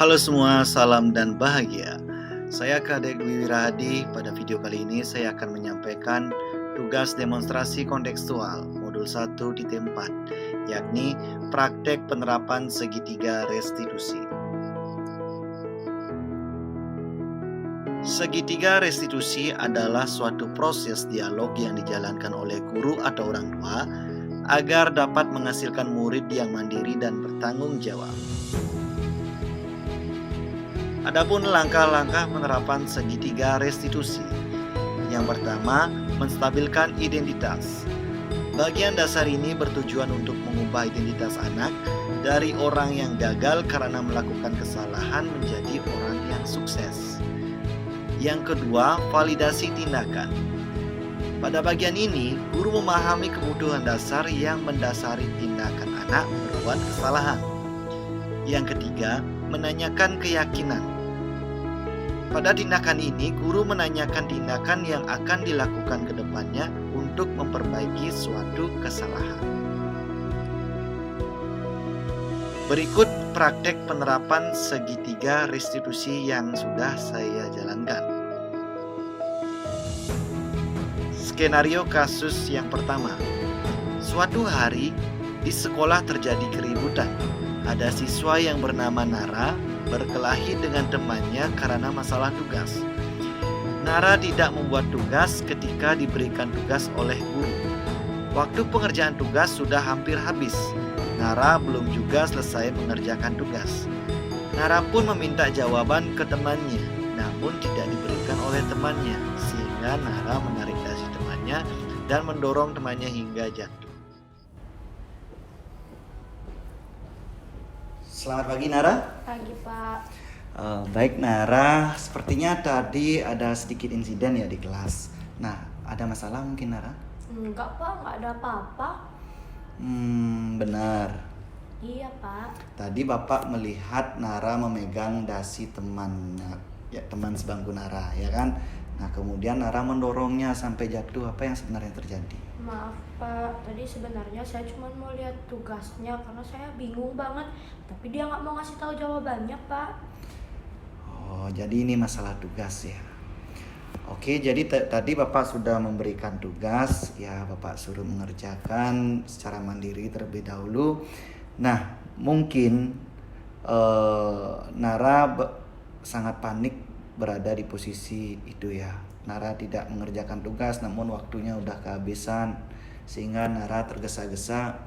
Halo semua, salam dan bahagia. Saya Kadek Dwi Wirahadi. Pada video kali ini saya akan menyampaikan tugas demonstrasi kontekstual modul 1 di T4, yakni praktek penerapan segitiga restitusi. Segitiga restitusi adalah suatu proses dialog yang dijalankan oleh guru atau orang tua agar dapat menghasilkan murid yang mandiri dan bertanggung jawab. Adapun langkah-langkah penerapan segitiga restitusi. Yang pertama, menstabilkan identitas. Bagian dasar ini bertujuan untuk mengubah identitas anak dari orang yang gagal karena melakukan kesalahan menjadi orang yang sukses. Yang kedua, validasi tindakan. Pada bagian ini, guru memahami kebutuhan dasar yang mendasari tindakan anak berbuat kesalahan. Yang ketiga, menanyakan keyakinan. Pada tindakan ini, guru menanyakan tindakan yang akan dilakukan ke depannya untuk memperbaiki suatu kesalahan. Berikut praktek penerapan segitiga restitusi yang sudah saya jalankan. Skenario kasus yang pertama. Suatu hari, di sekolah terjadi keributan. Ada siswa yang bernama Nara berkelahi dengan temannya karena masalah tugas. Nara tidak membuat tugas ketika diberikan tugas oleh guru. Waktu pengerjaan tugas sudah hampir habis. Nara belum juga selesai mengerjakan tugas. Nara pun meminta jawaban ke temannya, namun tidak diberikan oleh temannya, sehingga Nara menarik dasi temannya dan mendorong temannya hingga jatuh. Selamat pagi Nara. Pagi Pak. Baik Nara, sepertinya tadi ada sedikit insiden ya di kelas. Nah, ada masalah mungkin Nara? Enggak Pak, enggak ada apa-apa. Benar. Iya Pak. Tadi Bapak melihat Nara memegang dasi temannya, ya teman sebangku Nara, ya kan? Nah, kemudian Nara mendorongnya sampai jatuh. Apa yang sebenarnya terjadi? Maaf Pak, tadi sebenarnya saya cuma mau lihat tugasnya karena saya bingung banget. Tapi dia nggak mau ngasih tahu jawabannya Pak. Oh, jadi ini masalah tugas ya. Oke, jadi tadi Bapak sudah memberikan tugas, ya Bapak suruh mengerjakan secara mandiri terlebih dahulu. Nah, mungkin Nara sangat panik berada di posisi itu ya. Nara tidak mengerjakan tugas, namun waktunya udah kehabisan, sehingga Nara tergesa-gesa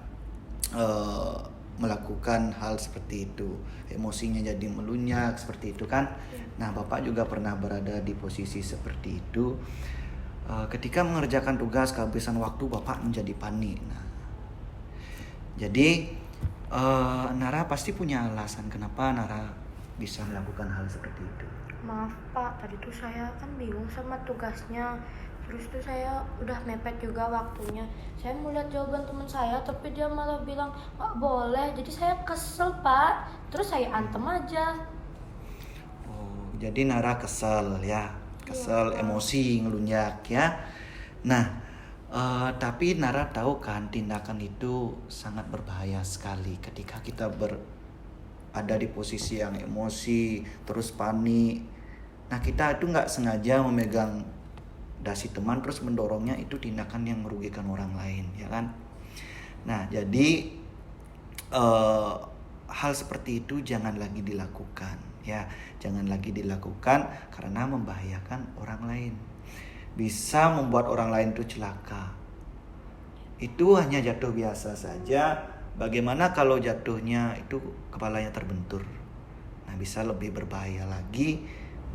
melakukan hal seperti itu. Emosinya jadi melunjak seperti itu kan. Nah, Bapak juga pernah berada di posisi seperti itu. Ketika mengerjakan tugas kehabisan waktu, Bapak menjadi panik. Nah, jadi Nara pasti punya alasan kenapa Nara bisa melakukan hal seperti itu. Maaf Pak, tadi tuh saya kan bingung sama tugasnya. Terus tuh saya udah mepet juga waktunya. Saya mau lihat jawaban teman saya, tapi dia malah bilang nggak boleh. Jadi saya kesel Pak. Terus saya antem aja. Oh, jadi Nara kesel ya, kesel, Iya, Pak. emosi, ngelunjak ya. Nah, tapi Nara tahu kan tindakan itu sangat berbahaya sekali ketika kita ada di posisi yang emosi, terus panik. Nah, kita itu nggak sengaja memegang dasi teman terus mendorongnya, itu tindakan yang merugikan orang lain, ya kan? Nah, jadi hal seperti itu jangan lagi dilakukan, ya, jangan lagi dilakukan karena membahayakan orang lain, bisa membuat orang lain itu celaka. Itu hanya jatuh biasa saja. Bagaimana kalau jatuhnya itu kepalanya terbentur? Nah, bisa lebih berbahaya lagi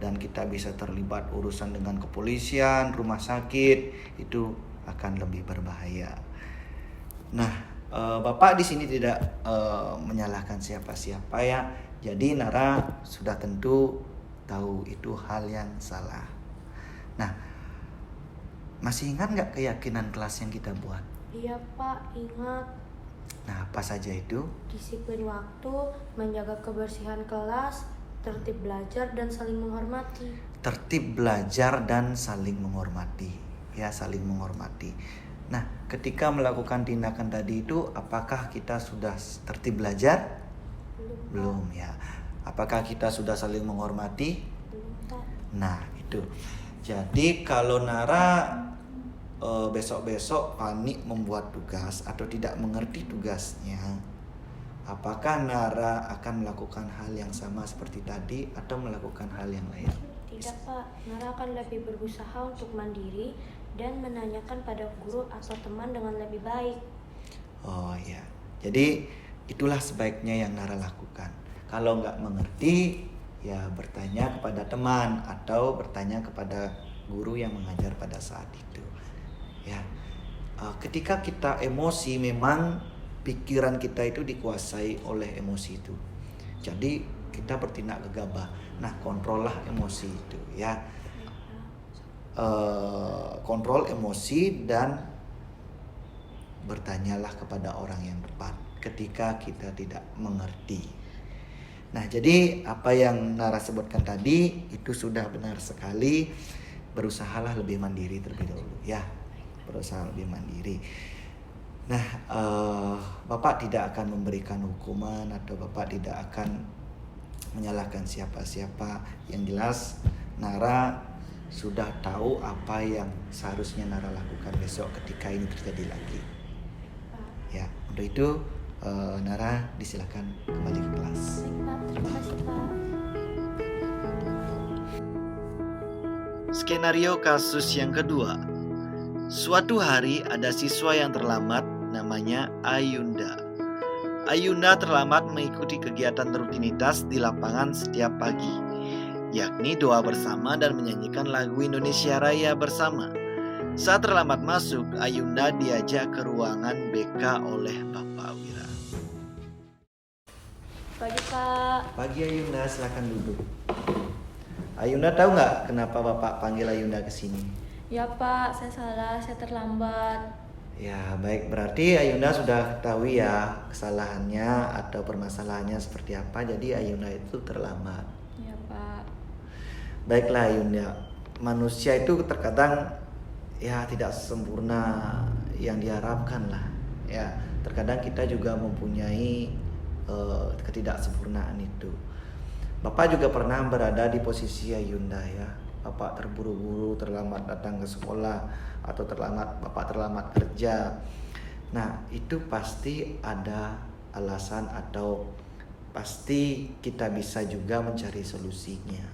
dan kita bisa terlibat urusan dengan kepolisian, rumah sakit, itu akan lebih berbahaya. Nah, Bapak di sini tidak menyalahkan siapa-siapa ya. Jadi Nara sudah tentu tahu itu hal yang salah. Nah, masih ingat nggak keyakinan kelas yang kita buat? Iya Pak, ingat. Nah, apa saja itu? Disiplin waktu, menjaga kebersihan kelas, tertib belajar dan saling menghormati. Tertib belajar dan saling menghormati. Ya, saling menghormati. Nah, ketika melakukan tindakan tadi itu, apakah kita sudah tertib belajar? Belum, Pak. Belum ya. Apakah kita sudah saling menghormati? Belum, Pak. Nah, itu. Jadi kalau Nara besok-besok panik membuat tugas atau tidak mengerti tugasnya, apakah Nara akan melakukan hal yang sama seperti tadi atau melakukan hal yang lain? Tidak, Pak. Nara akan lebih berusaha untuk mandiri dan menanyakan pada guru atau teman dengan lebih baik. Oh ya, jadi itulah sebaiknya yang Nara lakukan. Kalau nggak mengerti, ya bertanya kepada teman atau bertanya kepada guru yang mengajar pada saat itu. Ya, ketika kita emosi, memang pikiran kita itu dikuasai oleh emosi itu. Jadi kita bertindak gegabah. Nah, kontrollah emosi itu, ya. Kontrol emosi dan bertanyalah kepada orang yang tepat ketika kita tidak mengerti. Nah, jadi apa yang Nara sebutkan tadi itu sudah benar sekali. Berusahalah lebih mandiri terlebih dahulu, ya. Berusaha lebih mandiri. Nah, Bapak tidak akan memberikan hukuman atau Bapak tidak akan menyalahkan siapa-siapa. Yang jelas Nara sudah tahu apa yang seharusnya Nara lakukan besok ketika ini terjadi lagi. Ya, untuk itu Nara disilakan kembali ke kelas. Baik, Pak. Terima kasih, Pak. Skenario kasus yang kedua. Suatu hari ada siswa yang terlambat, namanya Ayunda. Ayunda terlambat mengikuti kegiatan rutinitas di lapangan setiap pagi, yakni doa bersama dan menyanyikan lagu Indonesia Raya bersama. Saat terlambat masuk, Ayunda diajak ke ruangan BK oleh Bapak Wira. Pagi, Pak. Pagi Ayunda, silakan duduk. Ayunda tahu nggak kenapa Bapak panggil Ayunda ke sini? Ya, Pak. Saya salah. Saya terlambat. Ya, baik, berarti Ayunda sudah tahu ya kesalahannya atau permasalahannya seperti apa. Jadi Ayunda itu terlambat. Ya, Pak. Baiklah Ayunda, manusia itu terkadang ya tidak sempurna yang diharapkan lah. Ya, terkadang kita juga mempunyai ketidaksempurnaan itu. Bapak juga pernah berada di posisi Ayunda ya. Bapak terburu-buru, terlambat datang ke sekolah atau Bapak terlambat kerja. Nah, itu pasti ada alasan atau pasti kita bisa juga mencari solusinya.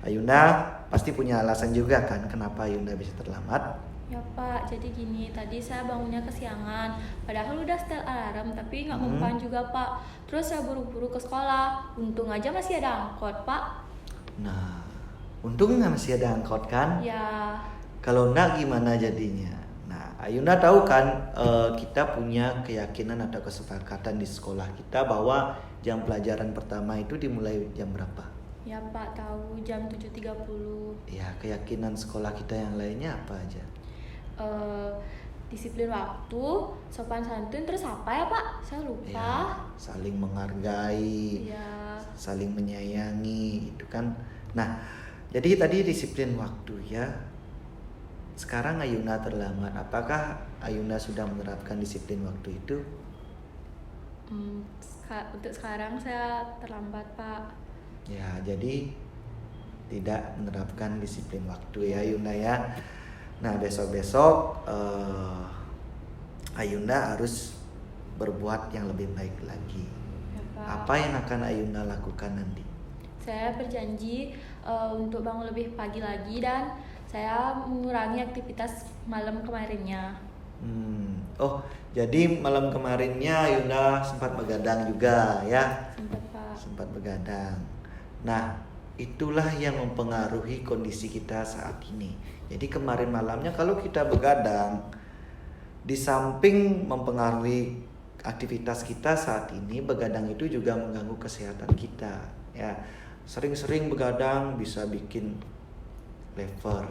Ayunda pasti punya alasan juga kan kenapa Ayunda bisa terlambat? Ya, Pak. Jadi gini, tadi saya bangunnya kesiangan. Padahal udah setel alarm, tapi nggak mempan juga, Pak. Terus saya buru-buru ke sekolah. Untung aja masih ada angkot, Pak. Nah, untungnya masih ada angkot kan? Ya. Kalau enggak gimana jadinya? Nah, Ayunda tahu kan kita punya keyakinan atau kesepakatan di sekolah kita bahwa jam pelajaran pertama itu dimulai jam berapa? Ya, Pak, tahu jam 7.30. Ya, keyakinan sekolah kita yang lainnya apa aja? Disiplin waktu, sopan santun, terus apa ya, Pak? Saya lupa. Ya, saling menghargai, Ya. saling menyayangi, itu kan. Nah, jadi tadi disiplin waktu ya. Sekarang Ayunda terlambat. Apakah Ayunda sudah menerapkan disiplin waktu itu? Untuk sekarang saya terlambat, Pak. Ya, jadi tidak menerapkan disiplin waktu ya Ayunda ya. Nah, besok-besok Ayunda harus berbuat yang lebih baik lagi. Ya, Pak. Apa yang akan Ayunda lakukan nanti? Saya berjanji untuk bangun lebih pagi lagi dan saya mengurangi aktivitas malam kemarinnya. Oh, jadi malam kemarinnya Ayunda sempat begadang juga ya? Sempat, Pak. Sempat begadang. Nah, itulah yang mempengaruhi kondisi kita saat ini. Jadi kemarin malamnya kalau kita begadang, di samping mempengaruhi aktivitas kita saat ini, begadang itu juga mengganggu kesehatan kita. Ya, sering-sering begadang bisa bikin lever.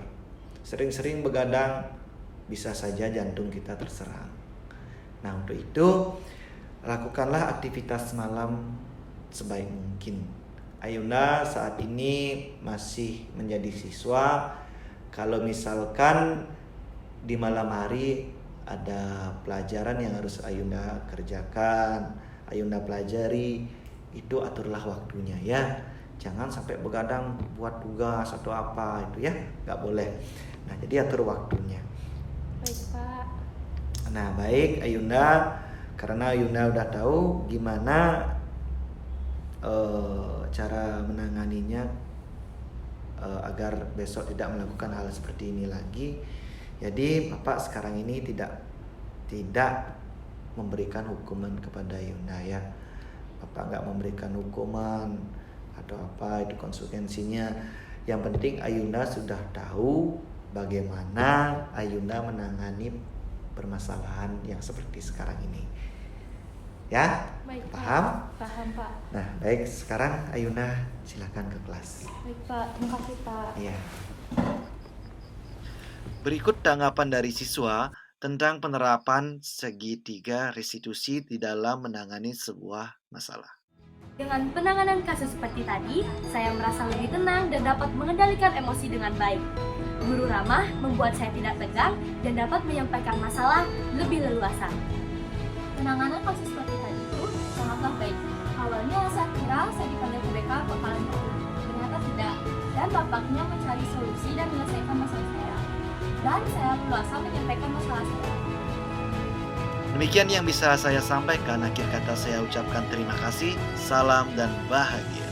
Sering-sering begadang bisa saja jantung kita terserang. Nah, untuk itu lakukanlah aktivitas malam sebaik mungkin. Ayunda saat ini masih menjadi siswa. Kalau misalkan di malam hari ada pelajaran yang harus Ayunda kerjakan, Ayunda pelajari, itu aturlah waktunya ya. Jangan sampai begadang buat tugas atau apa itu ya, nggak boleh. Nah, jadi atur waktunya. Baik, Pak. Nah, baik Ayunda, karena Ayunda udah tahu gimana cara menanganinya agar besok tidak melakukan hal seperti ini lagi. Jadi Bapak sekarang ini tidak memberikan hukuman kepada Ayunda ya. Bapak nggak memberikan hukuman atau apa itu konsekuensinya. Yang penting Ayunda sudah tahu bagaimana Ayunda menangani permasalahan yang seperti sekarang ini. Ya, Baik, Pak. paham? Paham, Pak. Nah, baik, sekarang Ayunda silakan ke kelas. Baik, Pak. Terima kasih, Pak. Iya. Berikut tanggapan dari siswa tentang penerapan segitiga restitusi di dalam menangani sebuah masalah. Dengan penanganan kasus seperti tadi, saya merasa lebih tenang dan dapat mengendalikan emosi dengan baik. Guru ramah membuat saya tidak tegang dan dapat menyampaikan masalah lebih leluasa. Penanganan kasus seperti tadi itu sangatlah baik. Awalnya saya kira saya dipanggil ke BK bakalan berhenti. Ternyata tidak. Dan bapaknya mencari solusi dan menyelesaikan masalah saya. Dan saya leluasa menyampaikan masalah saya. Demikian yang bisa saya sampaikan. Akhir kata saya ucapkan terima kasih, salam dan bahagia.